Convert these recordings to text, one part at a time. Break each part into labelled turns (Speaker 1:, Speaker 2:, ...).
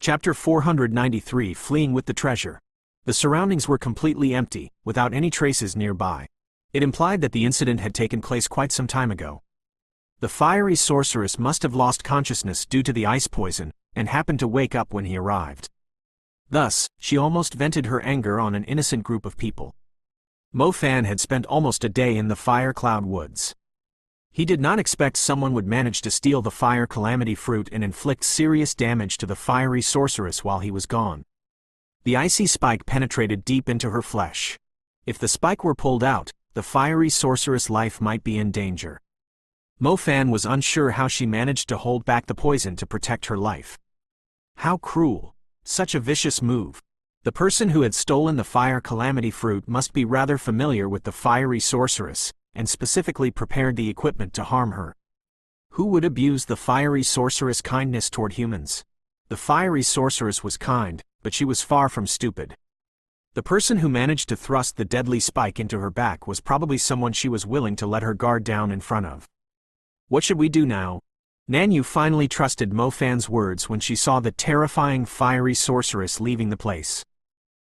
Speaker 1: Chapter 493 Fleeing with the Treasure. The surroundings were completely empty, without any traces nearby. It implied that the incident had taken place quite some time ago. The fiery sorceress must have lost consciousness due to the ice poison, and happened to wake up when he arrived. Thus, she almost vented her anger on an innocent group of people. Mo Fan had spent almost a day in the Fire Cloud Woods. He did not expect someone would manage to steal the Fire Calamity fruit and inflict serious damage to the fiery sorceress while he was gone. The icy spike penetrated deep into her flesh. If the spike were pulled out, the fiery sorceress' life might be in danger. Mo Fan was unsure how she managed to hold back the poison to protect her life. How cruel! Such a vicious move. The person who had stolen the Fire Calamity fruit must be rather familiar with the fiery sorceress, and specifically prepared the equipment to harm her. Who would abuse the fiery sorceress' kindness toward humans? The fiery sorceress was kind, but she was far from stupid. The person who managed to thrust the deadly spike into her back was probably someone she was willing to let her guard down in front of. What should we do now? Nanyu finally trusted Mo Fan's words when she saw the terrifying fiery sorceress leaving the place.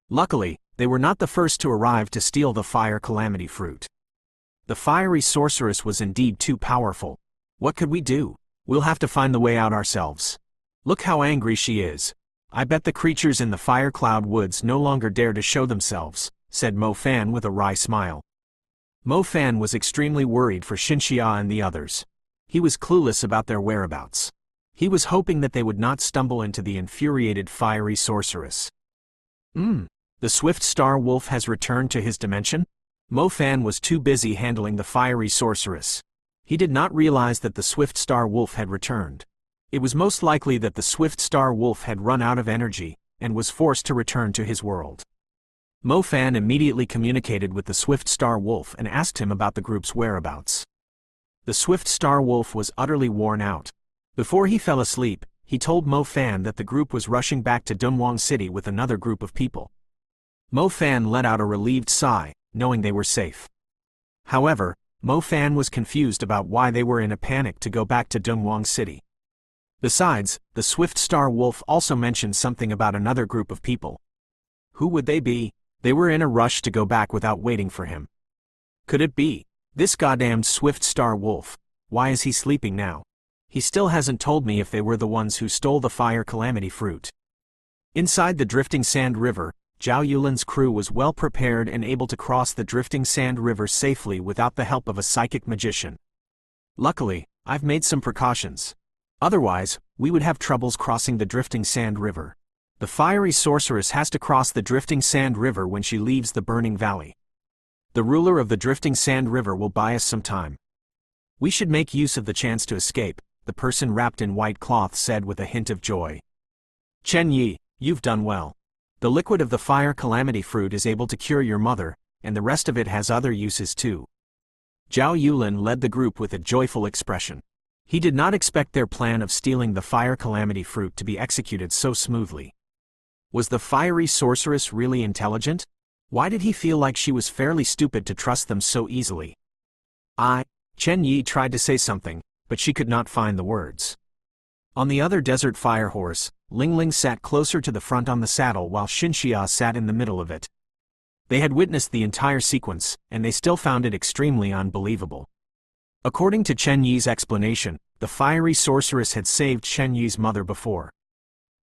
Speaker 1: Luckily, they were not the first to arrive to steal the Fire Calamity fruit. The fiery sorceress was indeed too powerful. What could we do? We'll have to find the way out ourselves. Look how angry she is. I bet the creatures in the Fire Cloud Woods no longer dare to show themselves, said Mo Fan with a wry smile. Mo Fan was extremely worried for Xinxia and the others. He was clueless about their whereabouts. He was hoping that they would not stumble into the infuriated fiery sorceress. The Swift Star Wolf has returned to his dimension? Mo Fan was too busy handling the fiery sorceress. He did not realize that the Swift Star Wolf had returned. It was most likely that the Swift Star Wolf had run out of energy, and was forced to return to his world. Mo Fan immediately communicated with the Swift Star Wolf and asked him about the group's whereabouts. The Swift Star Wolf was utterly worn out. Before he fell asleep, he told Mo Fan that the group was rushing back to Dunhuang City with another group of people. Mo Fan let out a relieved sigh, knowing they were safe. However, Mo Fan was confused about why they were in a panic to go back to Dunhuang City. Besides, the Swift Star Wolf also mentioned something about another group of people. Who would they be? They were in a rush to go back without waiting for him. Could it be this goddamned Swift Star Wolf? Why is he sleeping now? He still hasn't told me if they were the ones who stole the Fire Calamity fruit. Inside the Drifting Sand River, Zhao Yulin's crew was well prepared and able to cross the Drifting Sand River safely without the help of a psychic magician. Luckily, I've made some precautions. Otherwise, we would have troubles crossing the Drifting Sand River. The fiery sorceress has to cross the Drifting Sand River when she leaves the Burning Valley. The ruler of the Drifting Sand River will buy us some time. We should make use of the chance to escape, the person wrapped in white cloth said with a hint of joy. Chen Yi, you've done well. The liquid of the Fire Calamity fruit is able to cure your mother, and the rest of it has other uses too. Zhao Yulin led the group with a joyful expression. He did not expect their plan of stealing the Fire Calamity fruit to be executed so smoothly. Was the fiery sorceress really intelligent? Why did he feel like she was fairly stupid to trust them so easily? Chen Yi tried to say something, but she could not find the words. On the other desert fire horse, Ling Ling sat closer to the front on the saddle while Xinxia sat in the middle of it. They had witnessed the entire sequence, and they still found it extremely unbelievable. According to Chen Yi's explanation, the fiery sorceress had saved Chen Yi's mother before.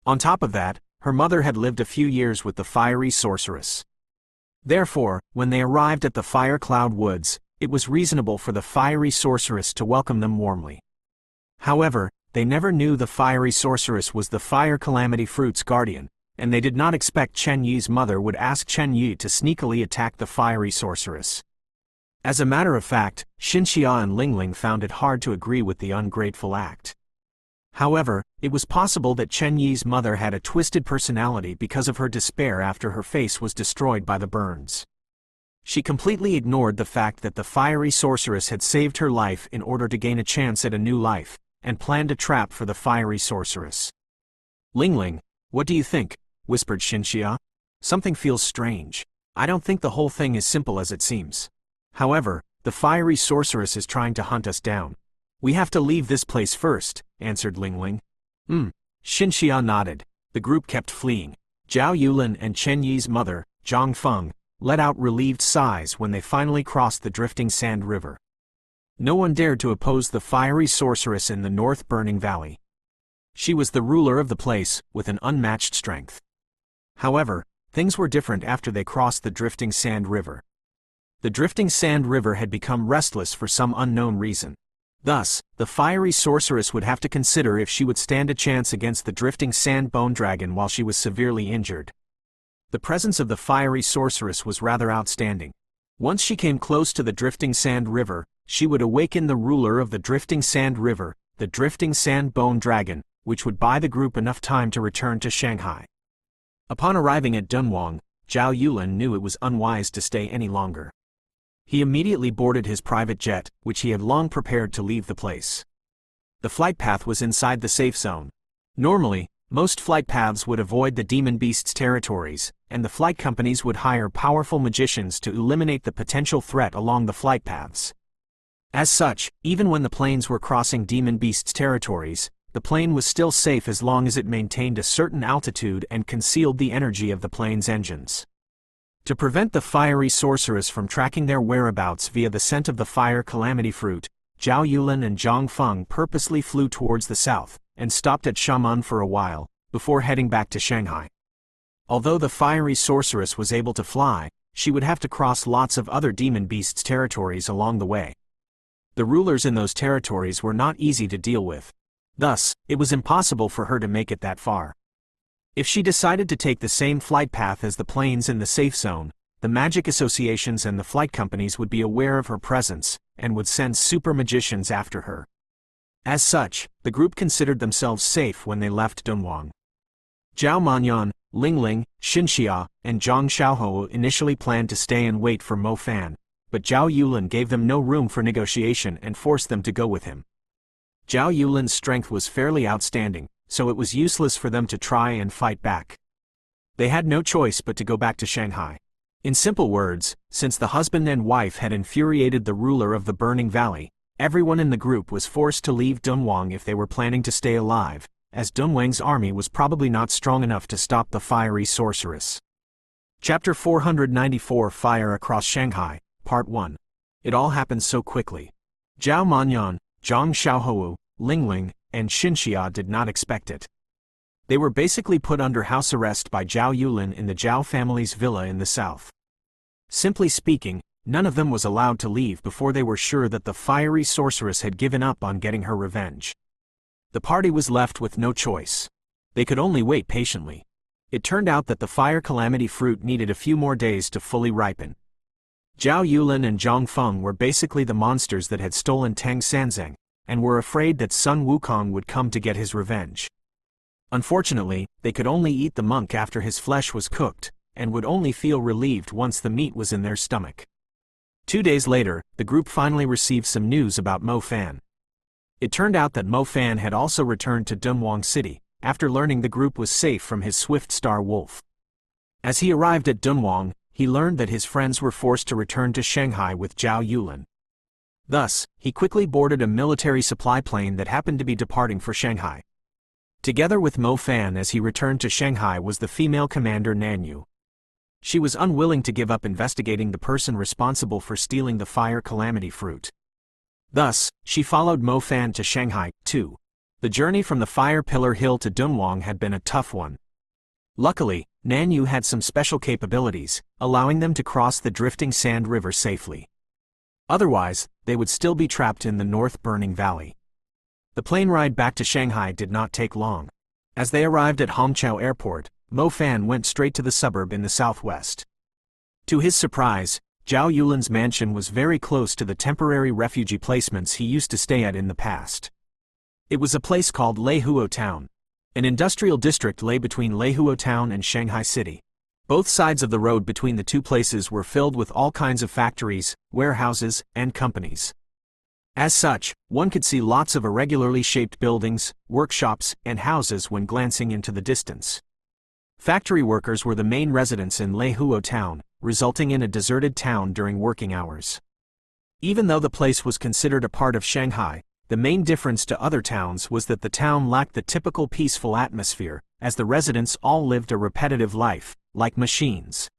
Speaker 1: On top of that, her mother had lived a few years with the fiery sorceress. Therefore, when they arrived at the Fire Cloud Woods, it was reasonable for the fiery sorceress to welcome them warmly. However, they never knew the fiery sorceress was the Fire Calamity fruit's guardian, and they did not expect Chen Yi's mother would ask Chen Yi to sneakily attack the fiery sorceress. As a matter of fact, Xinxia and Ling Ling found it hard to agree with the ungrateful act. However, it was possible that Chen Yi's mother had a twisted personality because of her despair after her face was destroyed by the burns. She completely ignored the fact that the fiery sorceress had saved her life in order to gain a chance at a new life, and planned a trap for the fiery sorceress. Ling Ling, what do you think? Whispered Xinxia. Something feels strange. I don't think the whole thing is simple as it seems. However, the fiery sorceress is trying to hunt us down. We have to leave this place first, answered Ling Ling. Xinxia nodded. The group kept fleeing. Zhao Yulin and Chen Yi's mother, Zhang Feng, let out relieved sighs when they finally crossed the drifting sand river. No one dared to oppose the fiery sorceress in the north burning valley. She was the ruler of the place, with an unmatched strength. However, things were different after they crossed the drifting sand river. The drifting sand river had become restless for some unknown reason. Thus, the fiery sorceress would have to consider if she would stand a chance against the drifting sand bone dragon while she was severely injured. The presence of the fiery sorceress was rather outstanding. Once she came close to the drifting sand river, she would awaken the ruler of the drifting sand river, the drifting sand bone dragon, which would buy the group enough time to return to Shanghai. Upon arriving at Dunhuang, Zhao Yulin knew it was unwise to stay any longer. He immediately boarded his private jet, which he had long prepared to leave the place. The flight path was inside the safe zone. Normally, most flight paths would avoid the demon beast's territories, and the flight companies would hire powerful magicians to eliminate the potential threat along the flight paths. As such, even when the planes were crossing demon beast's territories, the plane was still safe as long as it maintained a certain altitude and concealed the energy of the plane's engines. To prevent the fiery sorceress from tracking their whereabouts via the scent of the fire calamity fruit, Zhao Yulin and Zhang Feng purposely flew towards the south, and stopped at Xiamen for a while, before heading back to Shanghai. Although the fiery sorceress was able to fly, she would have to cross lots of other demon beasts' territories along the way. The rulers in those territories were not easy to deal with. Thus, it was impossible for her to make it that far. If she decided to take the same flight path as the planes in the safe zone, the magic associations and the flight companies would be aware of her presence, and would send super magicians after her. As such, the group considered themselves safe when they left Dunhuang. Zhao Manyan, Ling Ling, Xinxia, and Zhang Xiaohou initially planned to stay and wait for Mo Fan, but Zhao Yulin gave them no room for negotiation and forced them to go with him. Zhao Yulin's strength was fairly outstanding, so it was useless for them to try and fight back. They had no choice but to go back to Shanghai. In simple words, since the husband and wife had infuriated the ruler of the Burning Valley, everyone in the group was forced to leave Dunhuang if they were planning to stay alive, as Dunhuang's army was probably not strong enough to stop the fiery sorceress. Chapter 494 Fire Across Shanghai, Part 1. It all happened so quickly. Zhao Manyan, Zhang Xiaohou, Ling Ling, and Xinxia did not expect it. They were basically put under house arrest by Zhao Yulin in the Zhao family's villa in the south. Simply speaking, none of them was allowed to leave before they were sure that the fiery sorceress had given up on getting her revenge. The party was left with no choice. They could only wait patiently. It turned out that the fire calamity fruit needed a few more days to fully ripen. Zhao Yulin and Zhang Feng were basically the monsters that had stolen Tang Sanzeng, and were afraid that Sun Wukong would come to get his revenge. Unfortunately, they could only eat the monk after his flesh was cooked, and would only feel relieved once the meat was in their stomach. 2 days later, the group finally received some news about Mo Fan. It turned out that Mo Fan had also returned to Dunhuang City, after learning the group was safe from his Swift Star Wolf. As he arrived at Dunhuang, he learned that his friends were forced to return to Shanghai with Zhao Yulin. Thus, he quickly boarded a military supply plane that happened to be departing for Shanghai. Together with Mo Fan as he returned to Shanghai was the female commander Nanyu. She was unwilling to give up investigating the person responsible for stealing the fire calamity fruit. Thus, she followed Mo Fan to Shanghai, too. The journey from the Fire Pillar Hill to Dunhuang had been a tough one. Luckily, Nanyu had some special capabilities, allowing them to cross the drifting sand river safely. Otherwise, they would still be trapped in the North Burning Valley. The plane ride back to Shanghai did not take long. As they arrived at Hongqiao Airport, Mo Fan went straight to the suburb in the southwest. To his surprise, Zhao Yulin's mansion was very close to the temporary refugee placements he used to stay at in the past. It was a place called Leihuo Town. An industrial district lay between Leihuo Town and Shanghai City. Both sides of the road between the two places were filled with all kinds of factories, warehouses, and companies. As such, one could see lots of irregularly shaped buildings, workshops, and houses when glancing into the distance. Factory workers were the main residents in Leihuo Town, resulting in a deserted town during working hours. Even though the place was considered a part of Shanghai, the main difference to other towns was that the town lacked the typical peaceful atmosphere, as the residents all lived a repetitive life, like machines.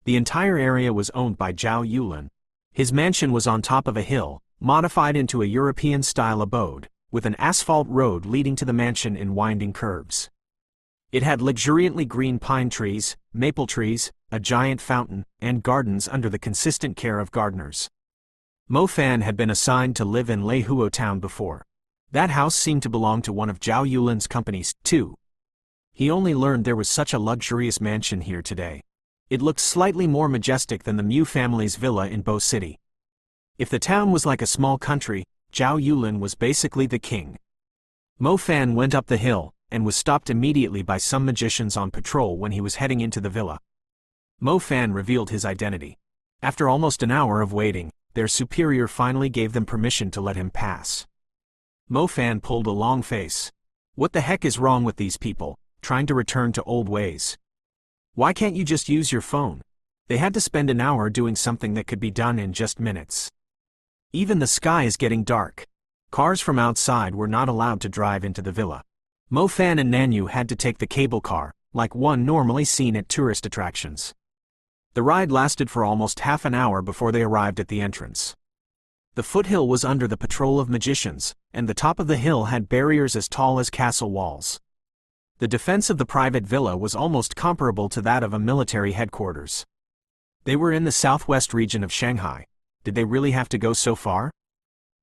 Speaker 1: The entire area was owned by Zhao Yulin. His mansion was on top of a hill, modified into a European-style abode, with an asphalt road leading to the mansion in winding curves. It had luxuriantly green pine trees, maple trees, a giant fountain, and gardens under the consistent care of gardeners. Mo Fan had been assigned to live in Lei Huo town before. That house seemed to belong to one of Zhao Yulin's companies, too. He only learned there was such a luxurious mansion here today. It looked slightly more majestic than the Mu family's villa in Bo City. If the town was like a small country, Zhao Yulin was basically the king. Mo Fan went up the hill, and was stopped immediately by some magicians on patrol when he was heading into the villa. Mo Fan revealed his identity. After almost an hour of waiting, their superior finally gave them permission to let him pass. Mo Fan pulled a long face. What the heck is wrong with these people, trying to return to old ways? Why can't you just use your phone? They had to spend an hour doing something that could be done in just minutes. Even the sky is getting dark. Cars from outside were not allowed to drive into the villa. Mo Fan and Nanyu had to take the cable car, like one normally seen at tourist attractions. The ride lasted for almost half an hour before they arrived at the entrance. The foothill was under the patrol of magicians, and the top of the hill had barriers as tall as castle walls. The defense of the private villa was almost comparable to that of a military headquarters. They were in the southwest region of Shanghai. Did they really have to go so far?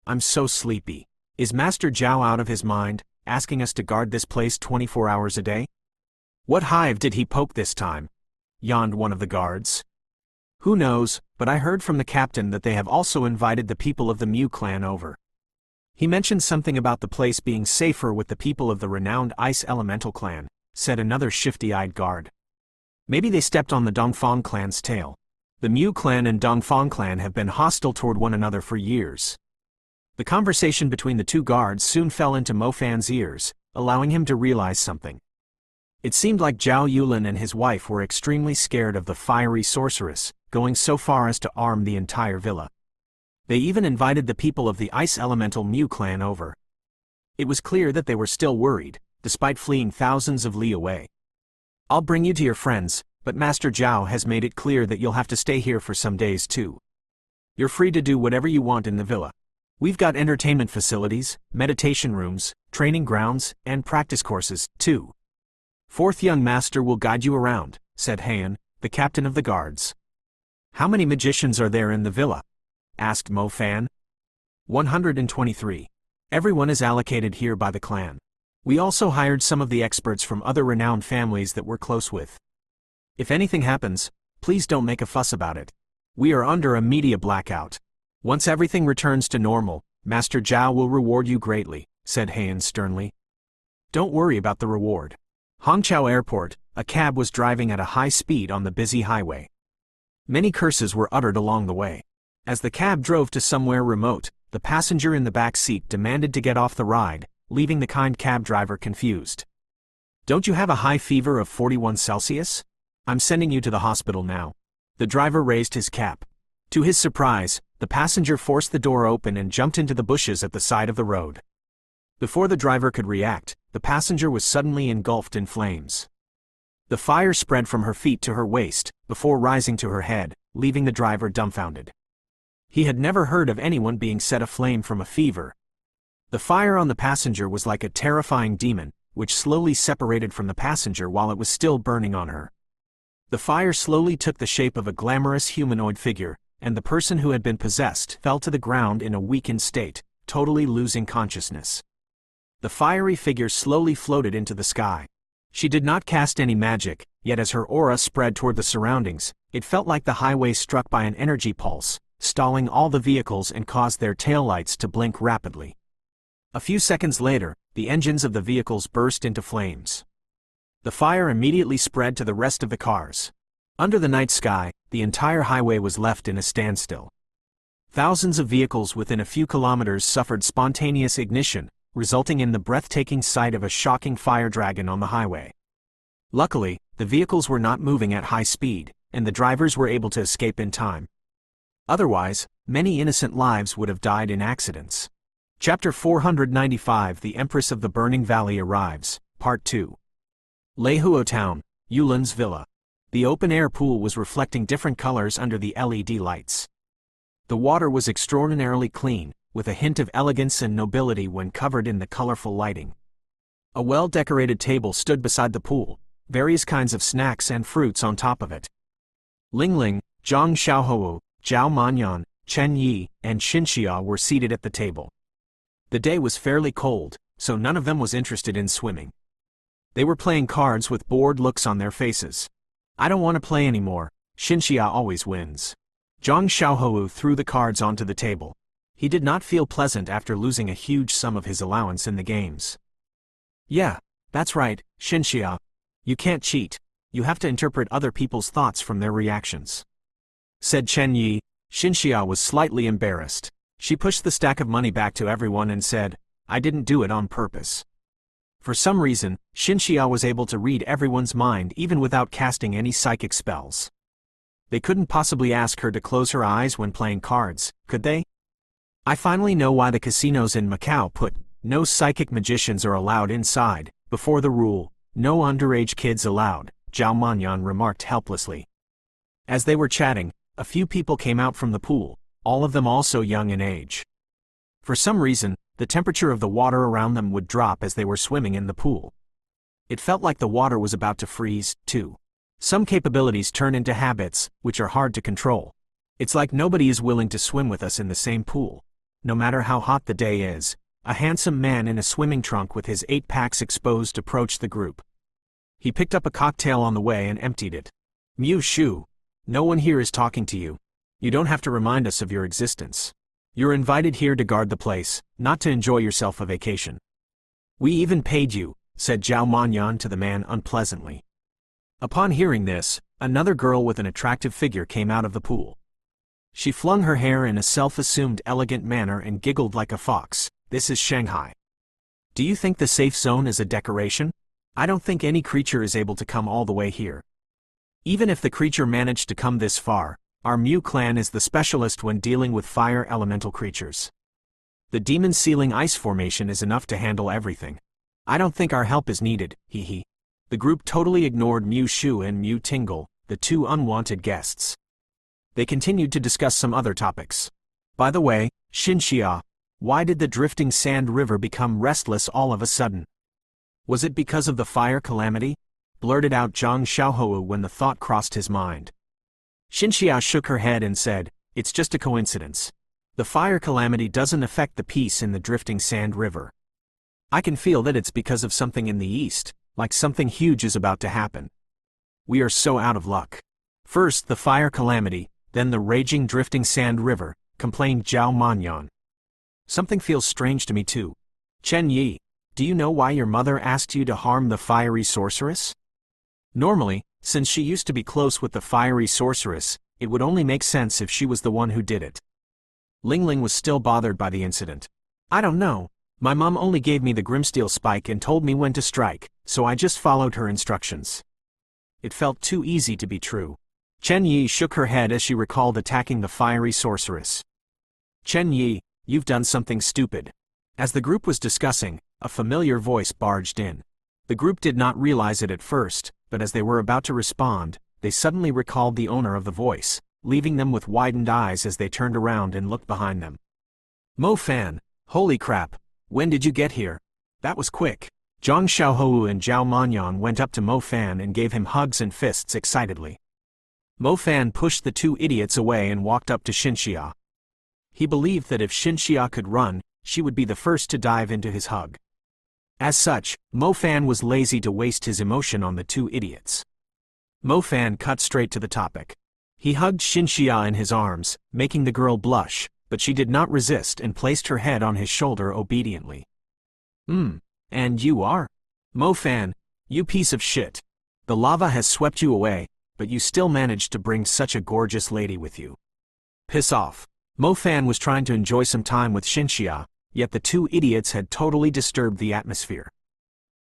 Speaker 1: I'm so sleepy. Is Master Zhao out of his mind, asking us to guard this place 24 hours a day? What hive did he poke this time? Yawned one of the guards. Who knows, but I heard from the captain that they have also invited the people of the Mu clan over. He mentioned something about the place being safer with the people of the renowned Ice Elemental clan, said another shifty-eyed guard. Maybe they stepped on the Dongfang clan's tail. The Mu clan and Dongfang clan have been hostile toward one another for years. The conversation between the two guards soon fell into Mo Fan's ears, allowing him to realize something. It seemed like Zhao Yulin and his wife were extremely scared of the fiery sorceress, going so far as to arm the entire villa. They even invited the people of the Ice Elemental Mu clan over. It was clear that they were still worried, despite fleeing thousands of li away. I'll bring you to your friends, but Master Zhao has made it clear that you'll have to stay here for some days too. You're free to do whatever you want in the villa. We've got entertainment facilities, meditation rooms, training grounds, and practice courses, too. Fourth young master will guide you around, said Han, the captain of the guards. How many magicians are there in the villa? Asked Mo Fan. 123. Everyone is allocated here by the clan. We also hired some of the experts from other renowned families that we're close with. If anything happens, please don't make a fuss about it. We are under a media blackout. Once everything returns to normal, Master Zhao will reward you greatly, said Han sternly. Don't worry about the reward. Hongqiao Airport, a cab was driving at a high speed on the busy highway. Many curses were uttered along the way. As the cab drove to somewhere remote, the passenger in the back seat demanded to get off the ride, leaving the kind cab driver confused. Don't you have a high fever of 41 Celsius? I'm sending you to the hospital now. The driver raised his cap. To his surprise, the passenger forced the door open and jumped into the bushes at the side of the road. Before the driver could react, the passenger was suddenly engulfed in flames. The fire spread from her feet to her waist, before rising to her head, leaving the driver dumbfounded. He had never heard of anyone being set aflame from a fever. The fire on the passenger was like a terrifying demon, which slowly separated from the passenger while it was still burning on her. The fire slowly took the shape of a glamorous humanoid figure, and the person who had been possessed fell to the ground in a weakened state, totally losing consciousness. The fiery figure slowly floated into the sky. She did not cast any magic, yet as her aura spread toward the surroundings, it felt like the highway struck by an energy pulse, stalling all the vehicles and caused their taillights to blink rapidly. A few seconds later, the engines of the vehicles burst into flames. The fire immediately spread to the rest of the cars. Under the night sky, the entire highway was left in a standstill. Thousands of vehicles within a few kilometers suffered spontaneous ignition, resulting in the breathtaking sight of a shocking fire dragon on the highway. Luckily, the vehicles were not moving at high speed, and the drivers were able to escape in time. Otherwise, many innocent lives would have died in accidents. Chapter 495 The Empress of the Burning Valley arrives, Part 2. Leihuo Town, Yulin's villa. The open-air pool was reflecting different colors under the LED lights. The water was extraordinarily clean, with a hint of elegance and nobility when covered in the colorful lighting. A well-decorated table stood beside the pool, various kinds of snacks and fruits on top of it. Ling Ling, Zhang Xiaohou, Zhao Manyan, Chen Yi, and Xinxia were seated at the table. The day was fairly cold, so none of them was interested in swimming. They were playing cards with bored looks on their faces. I don't want to play anymore, Xinxia always wins. Zhang Xiaohou threw the cards onto the table. He did not feel pleasant after losing a huge sum of his allowance in the games. Yeah, that's right, Xinxia. You can't cheat. You have to interpret other people's thoughts from their reactions, said Chen Yi. Xinxia was slightly embarrassed. She pushed the stack of money back to everyone and said, I didn't do it on purpose. For some reason, Xinxia was able to read everyone's mind even without casting any psychic spells. They couldn't possibly ask her to close her eyes when playing cards, could they? I finally know why the casinos in Macau put, no psychic magicians are allowed inside, before the rule, no underage kids allowed, Zhao Manyan remarked helplessly. As they were chatting, a few people came out from the pool, all of them also young in age. For some reason, the temperature of the water around them would drop as they were swimming in the pool. It felt like the water was about to freeze, too. Some capabilities turn into habits, which are hard to control. It's like nobody is willing to swim with us in the same pool. No matter how hot the day is, a handsome man in a swimming trunk with his 8-packs exposed approached the group. He picked up a cocktail on the way and emptied it. Mu Shu, no one here is talking to you. You don't have to remind us of your existence. You're invited here to guard the place, not to enjoy yourself a vacation. We even paid you, said Zhao Manyan to the man unpleasantly. Upon hearing this, another girl with an attractive figure came out of the pool. She flung her hair in a self-assumed elegant manner and giggled like a fox. This is Shanghai. Do you think the safe zone is a decoration? I don't think any creature is able to come all the way here. Even if the creature managed to come this far, our Mu clan is the specialist when dealing with fire elemental creatures. The demon ceiling ice formation is enough to handle everything. I don't think our help is needed, hee hee. The group totally ignored Mu Shu and Mu Tingle, the two unwanted guests. They continued to discuss some other topics. By the way, Xinxia, why did the drifting sand river become restless all of a sudden? Was it because of the fire calamity? Blurted out Zhang Xiaohou when the thought crossed his mind. Xinxia shook her head and said, it's just a coincidence. The fire calamity doesn't affect the peace in the drifting sand river. I can feel that it's because of something in the east, like something huge is about to happen. We are so out of luck. First the fire calamity, then the raging drifting sand river, complained Zhao Manyan. Something feels strange to me too. Chen Yi, do you know why your mother asked you to harm the fiery sorceress? Normally, since she used to be close with the fiery sorceress, it would only make sense if she was the one who did it. Ling Ling was still bothered by the incident. I don't know. My mom only gave me the Grimsteel spike and told me when to strike, so I just followed her instructions. It felt too easy to be true. Chen Yi shook her head as she recalled attacking the fiery sorceress. Chen Yi, you've done something stupid. As the group was discussing, a familiar voice barged in. The group did not realize it at first, but as they were about to respond, they suddenly recalled the owner of the voice, leaving them with widened eyes as they turned around and looked behind them. Mo Fan, holy crap, when did you get here? That was quick. Zhang Xiaohou and Zhao Manyan went up to Mo Fan and gave him hugs and fists excitedly. Mo Fan pushed the two idiots away and walked up to Xinxia. He believed that if Xinxia could run, she would be the first to dive into his hug. As such, Mo Fan was lazy to waste his emotion on the two idiots. Mo Fan cut straight to the topic. He hugged Xinxia in his arms, making the girl blush, but she did not resist and placed her head on his shoulder obediently. And you are? Mo Fan, you piece of shit. The lava has swept you away, but you still managed to bring such a gorgeous lady with you. Piss off. Mo Fan was trying to enjoy some time with Xinxia, yet the two idiots had totally disturbed the atmosphere.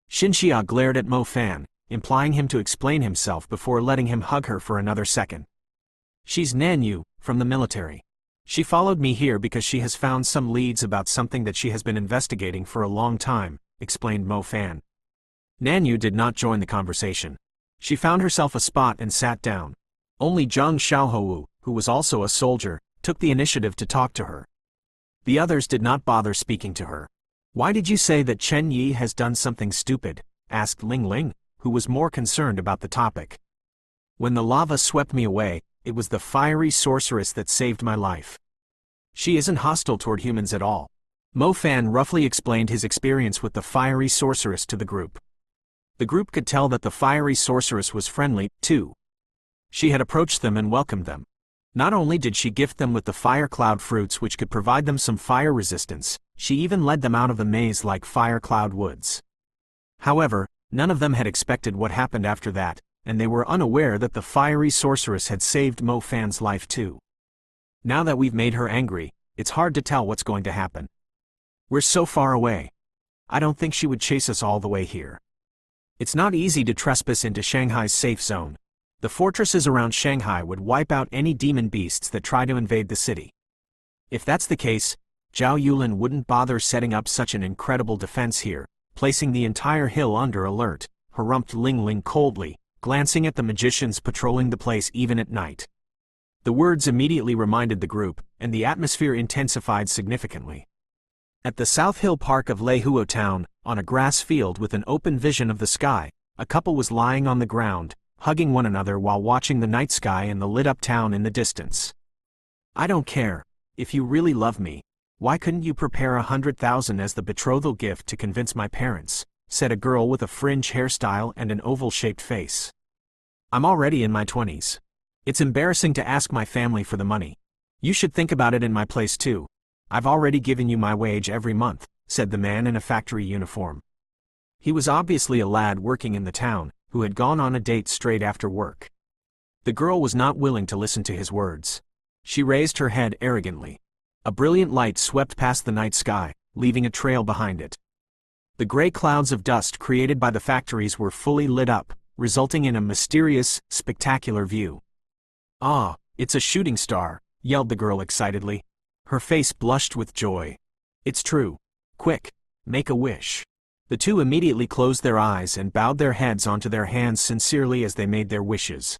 Speaker 1: Xinxia glared at Mo Fan, implying him to explain himself before letting him hug her for another second. She's Nanyu, from the military. She followed me here because she has found some leads about something that she has been investigating for a long time, explained Mo Fan. Nanyu did not join the conversation. She found herself a spot and sat down. Only Zhang Xiaohou, who was also a soldier, took the initiative to talk to her. The others did not bother speaking to her. "Why did you say that Chen Yi has done something stupid?" asked Ling Ling, who was more concerned about the topic. "When the lava swept me away, it was the fiery sorceress that saved my life. She isn't hostile toward humans at all." Mo Fan roughly explained his experience with the fiery sorceress to the group. The group could tell that the fiery sorceress was friendly, too. She had approached them and welcomed them. Not only did she gift them with the fire cloud fruits which could provide them some fire resistance, she even led them out of the maze like fire cloud woods. However, none of them had expected what happened after that, and they were unaware that the fiery sorceress had saved Mo Fan's life too. Now that we've made her angry, it's hard to tell what's going to happen. We're so far away. I don't think she would chase us all the way here. It's not easy to trespass into Shanghai's safe zone. The fortresses around Shanghai would wipe out any demon beasts that try to invade the city. If that's the case, Zhao Yulin wouldn't bother setting up such an incredible defense here, placing the entire hill under alert, harumphed Ling Ling coldly, glancing at the magicians patrolling the place even at night. The words immediately reminded the group, and the atmosphere intensified significantly. At the South Hill Park of Leihuo Town, on a grass field with an open vision of the sky, a couple was lying on the ground, hugging one another while watching the night sky and the lit-up town in the distance. "I don't care. If you really love me, why couldn't you prepare 100,000 as the betrothal gift to convince my parents?" said a girl with a fringe hairstyle and an oval-shaped face. "I'm already in my 20s. It's embarrassing to ask my family for the money. You should think about it in my place too. I've already given you my wage every month," said the man in a factory uniform. He was obviously a lad working in the town, who had gone on a date straight after work. The girl was not willing to listen to his words. She raised her head arrogantly. A brilliant light swept past the night sky, leaving a trail behind it. The gray clouds of dust created by the factories were fully lit up, resulting in a mysterious, spectacular view. "Ah, it's a shooting star," yelled the girl excitedly. Her face blushed with joy. "It's true. Quick, make a wish." The two immediately closed their eyes and bowed their heads onto their hands sincerely as they made their wishes.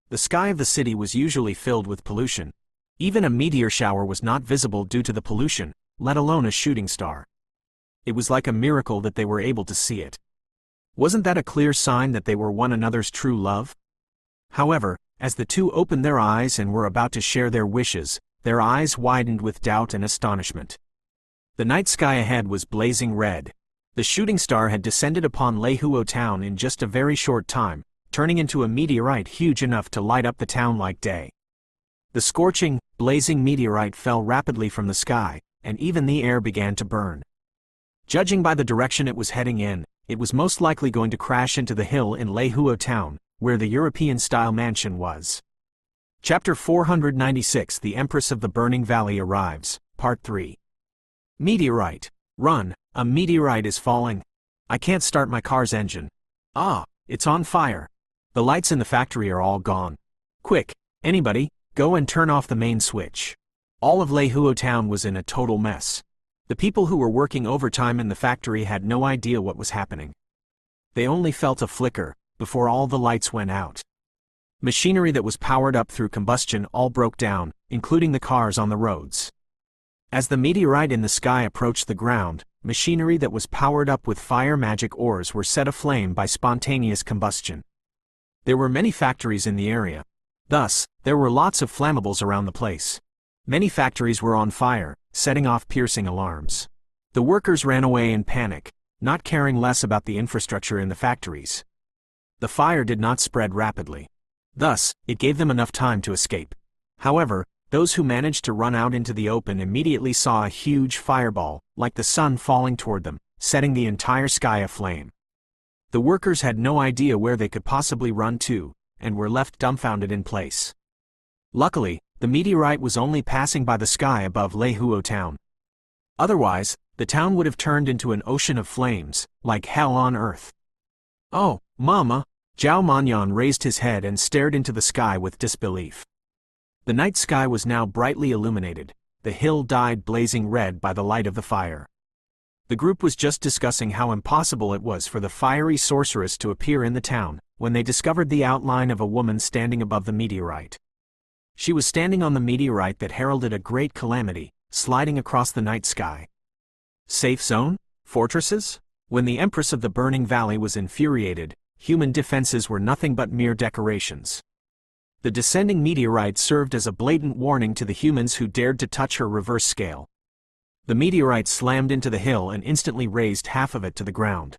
Speaker 1: The sky of the city was usually filled with pollution. Even a meteor shower was not visible due to the pollution, let alone a shooting star. It was like a miracle that they were able to see it. Wasn't that a clear sign that they were one another's true love? However, as the two opened their eyes and were about to share their wishes, their eyes widened with doubt and astonishment. The night sky ahead was blazing red. The shooting star had descended upon Leihuo Town in just a very short time, turning into a meteorite huge enough to light up the town like day. The scorching, blazing meteorite fell rapidly from the sky, and even the air began to burn. Judging by the direction it was heading in, it was most likely going to crash into the hill in Leihuo Town, where the European-style mansion was. Chapter 496 The Empress of the Burning Valley arrives, Part 3. Meteorite. Run, a meteorite is falling. I can't start my car's engine. Ah, it's on fire. The lights in the factory are all gone. Quick, anybody, go and turn off the main switch. All of Leihuo Town was in a total mess. The people who were working overtime in the factory had no idea what was happening. They only felt a flicker before all the lights went out. Machinery that was powered up through combustion all broke down, including the cars on the roads. As the meteorite in the sky approached the ground, machinery that was powered up with fire magic ores were set aflame by spontaneous combustion. There were many factories in the area. Thus, there were lots of flammables around the place. Many factories were on fire, setting off piercing alarms. The workers ran away in panic, not caring less about the infrastructure in the factories. The fire did not spread rapidly. Thus, it gave them enough time to escape. However, those who managed to run out into the open immediately saw a huge fireball, like the sun falling toward them, setting the entire sky aflame. The workers had no idea where they could possibly run to, and were left dumbfounded in place. Luckily, the meteorite was only passing by the sky above Leihuo Town. Otherwise, the town would have turned into an ocean of flames, like hell on earth. "Oh, Mama!" Zhao Manyan raised his head and stared into the sky with disbelief. The night sky was now brightly illuminated. The hill dyed blazing red by the light of the fire. The group was just discussing how impossible it was for the fiery sorceress to appear in the town, when they discovered the outline of a woman standing above the meteorite. She was standing on the meteorite that heralded a great calamity, sliding across the night sky. Safe zone? Fortresses? When the Empress of the Burning Valley was infuriated, human defenses were nothing but mere decorations. The descending meteorite served as a blatant warning to the humans who dared to touch her reverse scale. The meteorite slammed into the hill and instantly razed half of it to the ground.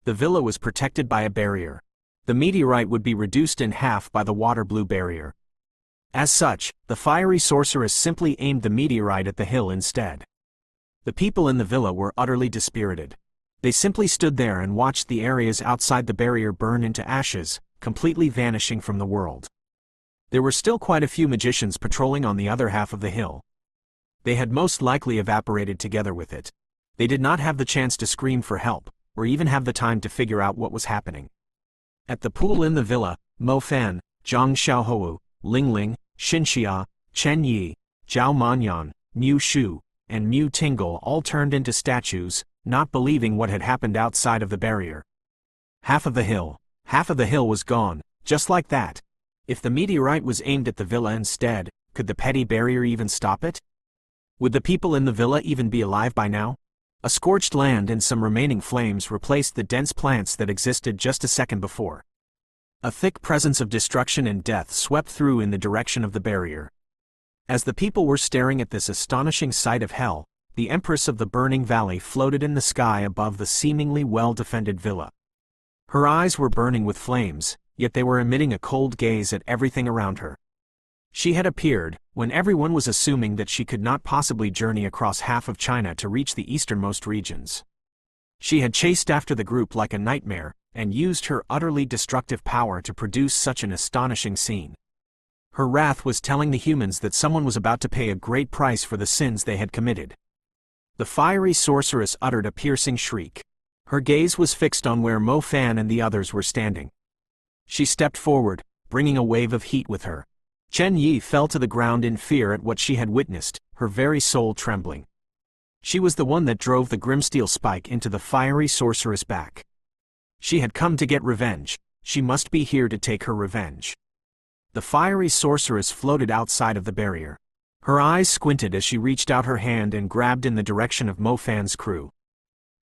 Speaker 1: The villa was protected by a barrier. The meteorite would be reduced in half by the water-blue barrier. As such, the fiery sorceress simply aimed the meteorite at the hill instead. The people in the villa were utterly dispirited. They simply stood there and watched the areas outside the barrier burn into ashes, completely vanishing from the world. There were still quite a few magicians patrolling on the other half of the hill. They had most likely evaporated together with it. They did not have the chance to scream for help, or even have the time to figure out what was happening. At the pool in the villa, Mo Fan, Zhang Xiaohou, Ling Ling, Xin Xia, Chen Yi, Zhao Manyan, Mu Shu, and Mu Tingle all turned into statues, not believing what had happened outside of the barrier. Half of the hill was gone, just like that. If the meteorite was aimed at the villa instead, could the petty barrier even stop it? Would the people in the villa even be alive by now? A scorched land and some remaining flames replaced the dense plants that existed just a second before. A thick presence of destruction and death swept through in the direction of the barrier. As the people were staring at this astonishing sight of hell, the Empress of the Burning Valley floated in the sky above the seemingly well-defended villa. Her eyes were burning with flames, yet they were emitting a cold gaze at everything around her. She had appeared, when everyone was assuming that she could not possibly journey across half of China to reach the easternmost regions. She had chased after the group like a nightmare, and used her utterly destructive power to produce such an astonishing scene. Her wrath was telling the humans that someone was about to pay a great price for the sins they had committed. The fiery sorceress uttered a piercing shriek. Her gaze was fixed on where Mo Fan and the others were standing. She stepped forward, bringing a wave of heat with her. Chen Yi fell to the ground in fear at what she had witnessed, her very soul trembling. She was the one that drove the Grimsteel spike into the fiery sorceress' back. She had come to get revenge. She must be here to take her revenge. The fiery sorceress floated outside of the barrier. Her eyes squinted as she reached out her hand and grabbed in the direction of Mo Fan's crew.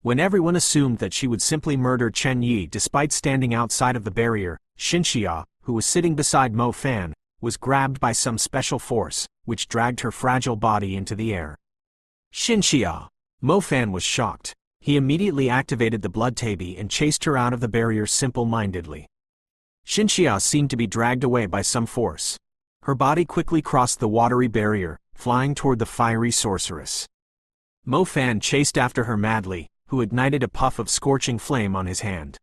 Speaker 1: When everyone assumed that she would simply murder Chen Yi despite standing outside of the barrier, Xin Xia, who was sitting beside Mo Fan, was grabbed by some special force, which dragged her fragile body into the air. Xin Xia! Mo Fan was shocked. He immediately activated the blood tabby and chased her out of the barrier simple-mindedly. Xin Xia seemed to be dragged away by some force. Her body quickly crossed the watery barrier, flying toward the fiery sorceress. Mo Fan chased after her madly, who ignited a puff of scorching flame on his hand.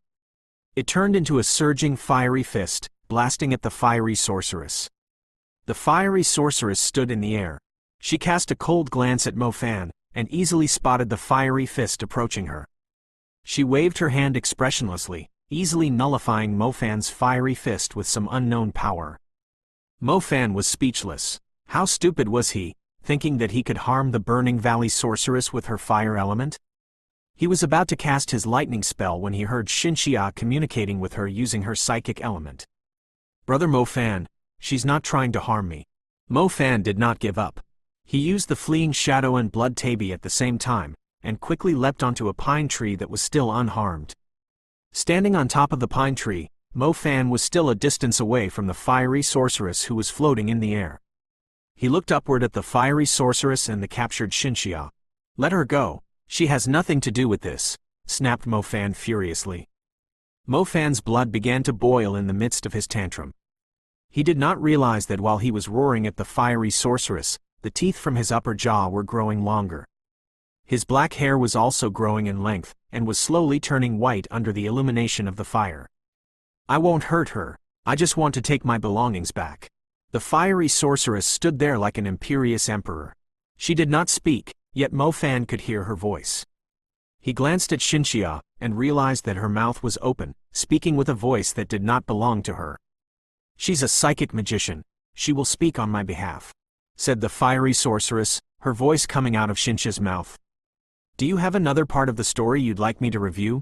Speaker 1: It turned into a surging fiery fist, blasting at the fiery sorceress. The fiery sorceress stood in the air. She cast a cold glance at Mo Fan, and easily spotted the fiery fist approaching her. She waved her hand expressionlessly, easily nullifying Mo Fan's fiery fist with some unknown power. Mo Fan was speechless. How stupid was he, thinking that he could harm the Burning Valley sorceress with her fire element? He was about to cast his lightning spell when he heard Xin Xia communicating with her using her psychic element. "Brother Mo Fan, she's not trying to harm me." Mo Fan did not give up. He used the fleeing shadow and blood tabby at the same time, and quickly leapt onto a pine tree that was still unharmed. Standing on top of the pine tree, Mo Fan was still a distance away from the fiery sorceress who was floating in the air. He looked upward at the fiery sorceress and the captured Xin Xia. "Let her go. She has nothing to do with this," snapped Mo Fan furiously. Mo Fan's blood began to boil in the midst of his tantrum. He did not realize that while he was roaring at the fiery sorceress, the teeth from his upper jaw were growing longer. His black hair was also growing in length, and was slowly turning white under the illumination of the fire. "I won't hurt her. I just want to take my belongings back." The fiery sorceress stood there like an imperious emperor. She did not speak, yet Mo Fan could hear her voice. He glanced at Xin Xia, and realized that her mouth was open, speaking with a voice that did not belong to her. "She's a psychic magician. She will speak on my behalf," said the fiery sorceress, her voice coming out of Xin Xia's mouth. Do you have another part of the story you'd like me to review?